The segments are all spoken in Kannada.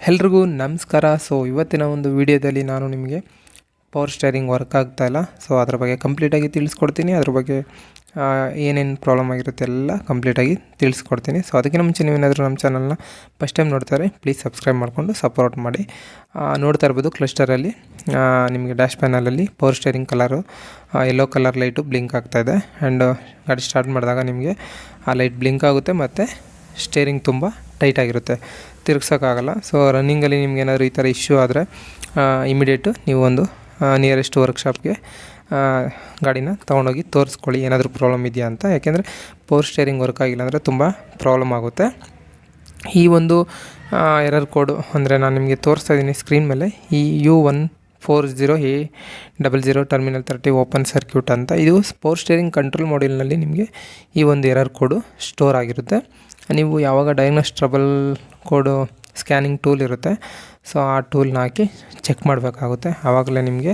ಎಲ್ರಿಗೂ ನಮಸ್ಕಾರ. ಸೊ ಇವತ್ತಿನ ಒಂದು ವಿಡಿಯೋದಲ್ಲಿ ನಾನು ನಿಮಗೆ ಪವರ್ ಸ್ಟೇರಿಂಗ್ ವರ್ಕ್ ಆಗ್ತಾಯಿಲ್ಲ, ಸೊ ಅದ್ರ ಬಗ್ಗೆ ಕಂಪ್ಲೀಟಾಗಿ ತಿಳಿಸ್ಕೊಡ್ತೀನಿ. ಅದ್ರ ಬಗ್ಗೆ ಏನೇನು ಪ್ರಾಬ್ಲಮ್ ಆಗಿರುತ್ತೆ ಎಲ್ಲ ಕಂಪ್ಲೀಟಾಗಿ ತಿಳಿಸ್ಕೊಡ್ತೀನಿ. ಸೊ ಅದಕ್ಕಿಂತ ಮುಂಚೆ ನೀವೇನಾದರೂ ನಮ್ಮ ಚಾನಲ್ನ ಫಸ್ಟ್ ಟೈಮ್ ನೋಡ್ತಾರೆ ಪ್ಲೀಸ್ ಸಬ್ಸ್ಕ್ರೈಬ್ ಮಾಡಿಕೊಂಡು ಸಪೋರ್ಟ್ ಮಾಡಿ. ನೋಡ್ತಾ ಇರ್ಬೋದು ಕ್ಲಸ್ಟರಲ್ಲಿ ನಿಮಗೆ ಡ್ಯಾಶ್ ಪ್ಯಾನಲಲ್ಲಿ power steering colour yellow colour light blink ಆಗ್ತಾಯಿದೆ. ಆ್ಯಂಡ್ ಗಾಡಿ ಸ್ಟಾರ್ಟ್ ಮಾಡಿದಾಗ ನಿಮಗೆ ಆ ಲೈಟ್ ಬ್ಲಿಂಕ್ ಆಗುತ್ತೆ ಮತ್ತು ಸ್ಟೇರಿಂಗ್ ತುಂಬ ಟೈಟಾಗಿರುತ್ತೆ, ತಿರ್ಗ್ಸೋಕ್ಕಾಗಲ್ಲ. ಸೊ ರನ್ನಿಂಗಲ್ಲಿ ನಿಮ್ಗೆ ಏನಾದರೂ ಈ ಥರ ಇಶ್ಯೂ ಆದರೆ ಇಮಿಡಿಯೇಟು ನೀವು ಒಂದು ನಿಯರೆಸ್ಟ್ ವರ್ಕ್ಶಾಪ್ಗೆ ಗಾಡಿನ ತೊಗೊಂಡೋಗಿ ತೋರಿಸ್ಕೊಳ್ಳಿ ಏನಾದರೂ ಪ್ರಾಬ್ಲಮ್ ಇದೆಯಾ ಅಂತ. ಯಾಕೆಂದರೆ ಪವರ್ ಸ್ಟೇರಿಂಗ್ ವರ್ಕ್ ಆಗಿಲ್ಲ ಅಂದರೆ ತುಂಬ ಪ್ರಾಬ್ಲಮ್ ಆಗುತ್ತೆ. ಈ ಒಂದು ಎರರ್ ಕೋಡು ಅಂದರೆ ನಾನು ನಿಮಗೆ ತೋರಿಸ್ತಾ ಇದ್ದೀನಿ ಸ್ಕ್ರೀನ್ ಮೇಲೆ, ಈ U140A00 ಟರ್ಮಿನಲ್ 30 ಓಪನ್ ಸರ್ಕ್ಯೂಟ್ ಅಂತ. ಇದು ಪವರ್ ಸ್ಟೇರಿಂಗ್ ಕಂಟ್ರೋಲ್ ಮಾಡ್ಯೂಲ್ನಲ್ಲಿ ನಿಮಗೆ ಈ ಒಂದು ಎರರ್ ಕೋಡು ಸ್ಟೋರ್ ಆಗಿರುತ್ತೆ. ನೀವು ಯಾವಾಗ ಡಯಾಗ್ನೋಸ್ ಟ್ರಬಲ್ ಕೋಡು ಸ್ಕ್ಯಾನಿಂಗ್ ಟೂಲ್ ಇರುತ್ತೆ, ಸೊ ಆ ಟೂಲ್ನ ಹಾಕಿ ಚೆಕ್ ಮಾಡಬೇಕಾಗುತ್ತೆ. ಆವಾಗಲೇ ನಿಮಗೆ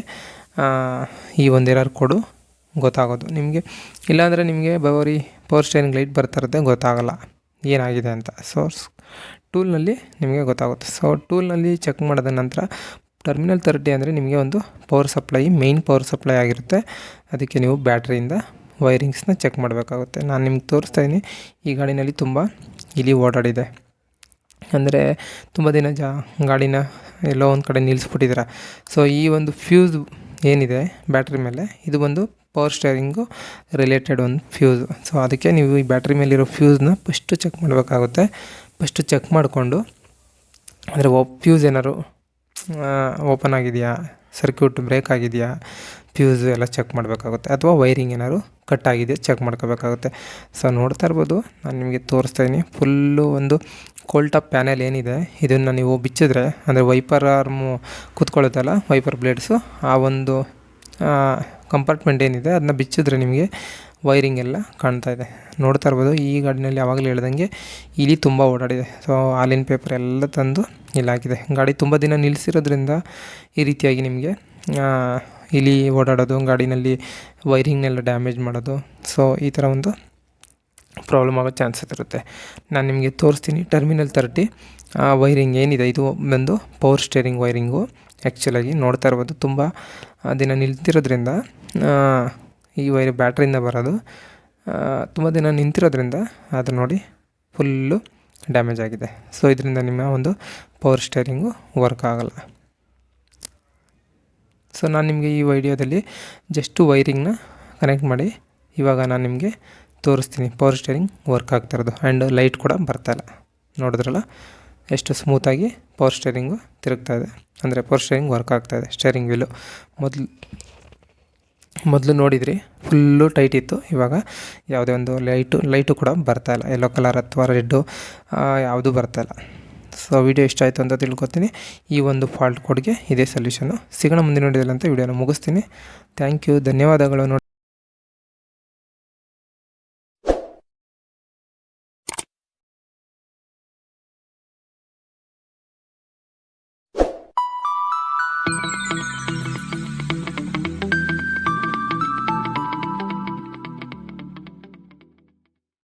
ಈ ಒಂದು ಎರರ್ ಕೋಡು ಗೊತ್ತಾಗೋದು ನಿಮಗೆ. ಇಲ್ಲಾಂದರೆ ನಿಮಗೆ ಬರೀ ಪವರ್ ಸ್ಟೇರಿಂಗ್ ಲೈಟ್ ಬರ್ತಾ ಇರುತ್ತೆ, ಗೊತ್ತಾಗಲ್ಲ ಏನಾಗಿದೆ ಅಂತ. ಸೊ ಟೂಲ್ನಲ್ಲಿ ನಿಮಗೆ ಗೊತ್ತಾಗುತ್ತೆ. ಸೊ ಟೂಲ್ನಲ್ಲಿ ಚೆಕ್ ಮಾಡಿದ ನಂತರ ಟರ್ಮಿನಲ್ 30 ಅಂದರೆ ನಿಮಗೆ ಒಂದು power supply, main power supply ಆಗಿರುತ್ತೆ. ಅದಕ್ಕೆ ನೀವು ಬ್ಯಾಟ್ರಿಯಿಂದ ವೈರಿಂಗ್ಸ್ನ ಚೆಕ್ ಮಾಡಬೇಕಾಗುತ್ತೆ. ನಾನು ನಿಮ್ಗೆ ತೋರಿಸ್ತಾ ಇದ್ದೀನಿ. ಈ ಗಾಡಿನಲ್ಲಿ ತುಂಬ ಇಲಿ ಓಡಾಡಿದೆ, ಅಂದರೆ ತುಂಬ ದಿನ ಗಾಡಿನ ಎಲ್ಲೋ ಒಂದು ಕಡೆ ನಿಲ್ಲಿಸ್ಬಿಟ್ಟಿದ್ದೀರ. ಸೊ ಈ ಒಂದು ಫ್ಯೂಸ್ ಏನಿದೆ ಬ್ಯಾಟ್ರಿ ಮೇಲೆ, ಇದು ಒಂದು ಪವರ್ ಸ್ಟೇರಿಂಗು ರಿಲೇಟೆಡ್ ಒಂದು ಫ್ಯೂಸು. ಸೊ ಅದಕ್ಕೆ ನೀವು ಈ ಬ್ಯಾಟ್ರಿ ಮೇಲಿರೋ ಫ್ಯೂಸ್ನ ಫಸ್ಟು ಚೆಕ್ ಮಾಡಬೇಕಾಗುತ್ತೆ. ಫಸ್ಟು ಚೆಕ್ ಮಾಡಿಕೊಂಡು ಅಂದರೆ ಫ್ಯೂಸ್ ಏನಾದ್ರು ಓಪನ್ ಆಗಿದೆಯಾ, ಸರ್ಕ್ಯೂಟ್ ಬ್ರೇಕ್ ಆಗಿದೆಯಾ, ಫ್ಯೂಸು ಎಲ್ಲ ಚೆಕ್ ಮಾಡಬೇಕಾಗುತ್ತೆ. ಅಥವಾ ವೈರಿಂಗ್ ಏನಾದ್ರು ಕಟ್ ಆಗಿದೆ ಚೆಕ್ ಮಾಡ್ಕೋಬೇಕಾಗುತ್ತೆ. ಸೊ ನೋಡ್ತಾ ಇರ್ಬೋದು, ನಾನು ನಿಮಗೆ ತೋರಿಸ್ತಾ ಇದ್ದೀನಿ. ಫುಲ್ಲು ಒಂದು ಕೋಲ್ಟಾಪ್ ಪ್ಯಾನೆಲ್ ಏನಿದೆ, ಇದನ್ನು ನೀವು ಬಿಚ್ಚಿದ್ರೆ ಅಂದರೆ ವೈಪರ್ ಆರ್ಮು ಕೂತ್ಕೊಳ್ಳುತ್ತಲ್ಲ, ವೈಪರ್ ಬ್ಲೇಡ್ಸು, ಆ ಒಂದು ಕಂಪಾರ್ಟ್ಮೆಂಟ್ ಏನಿದೆ ಅದನ್ನ ಬಿಚ್ಚಿದ್ರೆ ನಿಮಗೆ ವೈರಿಂಗ್ ಎಲ್ಲ ಕಾಣ್ತಾ ಇದೆ. ನೋಡ್ತಾ ಇರ್ಬೋದು. ಈ ಗಾಡಿನಲ್ಲಿ ಯಾವಾಗಲೂ ಹೇಳ್ದಂಗೆ ಇಲಿ ತುಂಬ ಓಡಾಡಿದೆ. ಸೊ ಹಾಲಿನ ಪೇಪರ್ ಎಲ್ಲ ತಂದು ಇಲ್ಲಿ ಹಾಕಿದೆ. ಗಾಡಿ ತುಂಬ ದಿನ ನಿಲ್ಲಿಸಿರೋದ್ರಿಂದ ಈ ರೀತಿಯಾಗಿ ನಿಮಗೆ ಇಲಿ ಓಡಾಡೋದು, ಗಾಡಿನಲ್ಲಿ ವೈರಿಂಗ್ನೆಲ್ಲ ಡ್ಯಾಮೇಜ್ ಮಾಡೋದು, ಸೊ ಈ ಥರ ಒಂದು ಪ್ರಾಬ್ಲಮ್ ಆಗೋ ಚಾನ್ಸಸ್ ಇರುತ್ತೆ. ನಾನು ನಿಮಗೆ ತೋರಿಸ್ತೀನಿ. ಟರ್ಮಿನಲ್ 30 ವೈರಿಂಗ್ ಏನಿದೆ, ಇದು ಬಂದು ಪವರ್ ಸ್ಟೇರಿಂಗ್ ವೈರಿಂಗು. ಆ್ಯಕ್ಚುಲಾಗಿ ನೋಡ್ತಾ ಇರ್ಬೋದು, ತುಂಬ ದಿನ ನಿಲ್ತಿರೋದ್ರಿಂದ ಈ ಬ್ಯಾಟ್ರಿಯಿಂದ ಬರೋದು ತುಂಬ ದಿನ ನಿಂತಿರೋದ್ರಿಂದ ಅದು ನೋಡಿ ಫುಲ್ಲು ಡ್ಯಾಮೇಜ್ ಆಗಿದೆ. ಸೊ ಇದರಿಂದ ನಿಮ್ಮ ಒಂದು ಪವರ್ ಸ್ಟೇರಿಂಗು ವರ್ಕ್ ಆಗೋಲ್ಲ. ಸೊ ನಾನು ನಿಮಗೆ ಈ ವಿಡಿಯೋದಲ್ಲಿ ಜಸ್ಟು ವೈರಿಂಗ್ನ ಕನೆಕ್ಟ್ ಮಾಡಿ ಇವಾಗ ನಾನು ನಿಮಗೆ ತೋರಿಸ್ತೀನಿ ಪವರ್ ಸ್ಟೇರಿಂಗ್ ವರ್ಕ್ ಆಗ್ತಾಯಿರೋದು. ಆ್ಯಂಡ್ ಲೈಟ್ ಕೂಡ ಬರ್ತಾಯಿಲ್ಲ. ನೋಡಿದ್ರಲ್ಲ ಎಷ್ಟು ಸ್ಮೂತಾಗಿ ಪವರ್ ಸ್ಟೇರಿಂಗು ತಿರುಗ್ತಾಯಿದೆ, ಅಂದರೆ ಪವರ್ ಸ್ಟೇರಿಂಗ್ ವರ್ಕ್ ಆಗ್ತಾಯಿದೆ. ಸ್ಟೇರಿಂಗ್ ವೀಲು ಮೊದಲು ನೋಡಿದ್ರಿ ಫುಲ್ಲು ಟೈಟ್ ಇತ್ತು, ಇವಾಗ ಯಾವುದೇ ಒಂದು ಲೈಟು ಕೂಡ ಬರ್ತಾಯಿಲ್ಲ. ಯೆಲ್ಲೋ ಕಲರ್ ಅಥವಾ ರೆಡ್ಡು ಯಾವುದೂ ಬರ್ತಾಯಿಲ್ಲ. ಸೊ ವಿಡಿಯೋ ಇಷ್ಟ ಆಯಿತು ಅಂತ ತಿಳ್ಕೊತೀನಿ. ಈ ಒಂದು ಫಾಲ್ಟ್ ಕೋಡ್ಗೆ ಇದೇ ಸೊಲ್ಯೂಷನು. ಸಿಗೋಣ ಮುಂದಿನ ವಿಡಿಯೋದಲ್ಲಿ ಅಂತ ವಿಡಿಯೋನ ಮುಗಿಸ್ತೀನಿ. ಥ್ಯಾಂಕ್ ಯು, ಧನ್ಯವಾದಗಳು.